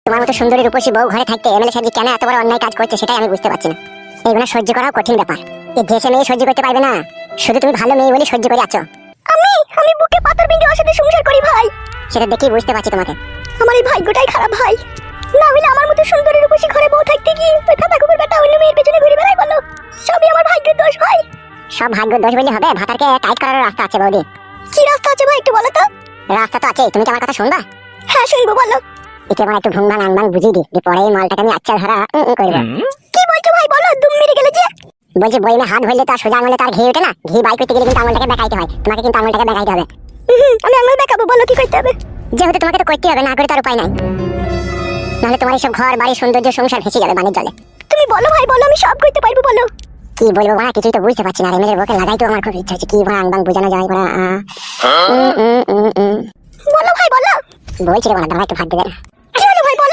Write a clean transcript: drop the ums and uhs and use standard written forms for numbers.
তোমার মতো সুন্দরী রূপসী বউ ঘরে থাকতে এমএলএ সাহেব কেন এত বড় অন্যায় কাজ করছে সেটাই আমি বুঝতে পারছি না। এগুলো সহ্য করাও কঠিন ব্যাপার। এই দেশে মেয়ে সহ্য করতে পারবে না, শুধু তুমি ভালো মেয়ে বলে সহ্য করে আছো। আমি বুকে পাথর ভেঙে ওর সাথে সংসার করি ভাই। সেটা দেখেই বুঝতে পারছি তোমাকে। আমার এই ভাগ্যটাই খারাপ ভাই, না হলে আমার মতো সুন্দরী রূপসী ঘরে বউ থাকতে কি ওই খাতা কুকুর বেটা অন্য মেয়ের পেছনে ঘুরে বেড়াই বলো? সবই আমার ভাগ্যের দোষ ভাই। সব ভাগ্য দোষ বললে হবে? ভাতারকে টাইট করার রাস্তা আছে বৌদি। কি রাস্তা আছে ভাই একটু বলো তো? রাস্তা তো আছে, তুমি কি আমার কথা শুনবা? হ্যাঁ শুনবো, বলো। এতে আমার একটু ভুংবান আনবান বুঝিয়ে দিই, যে পরে এই মালটাকে আমি আচ্ছা ধরা করবো। কি বলছো ভাই, বলো, দুম মেরে গেলে যে। বলছি বইমে হাত ধরলে তো আর সোজা আঙুলে তো আর ঘি ওঠে না, ঘি বাই করতে গেলে কিন্তু আঙুলটাকে বেঁকাইতে হয়, তোমাকে কিন্তু আঙুলটাকে বেঁকাইতে হবে। আমি আঙুল দেখাবো, বলো কি করতে হবে? যেহেতু তোমাকে তো করতে হবে, না করে তো আর উপায় নাই, নাহলে তোমার এইসব ঘর বাড়ি সৌন্দর্য সংসার ভেসে যাবে বানের জলে। তুমি বলো ভাই, বলো, আমি সব করতে পারবো, বলো। কি বলবো ভাই, কিছুই তো বুঝতে পারছি না। এমএলএ বউকে লাগাই তো আমার খুব ইচ্ছা হচ্ছে, কি ভাই আংবাং বোঝানো যায় ভাই। বলো ভাই, বলো। বলছি রে বাবা, একটু ভাত দেবেন। কি হলো ভাই, বলো।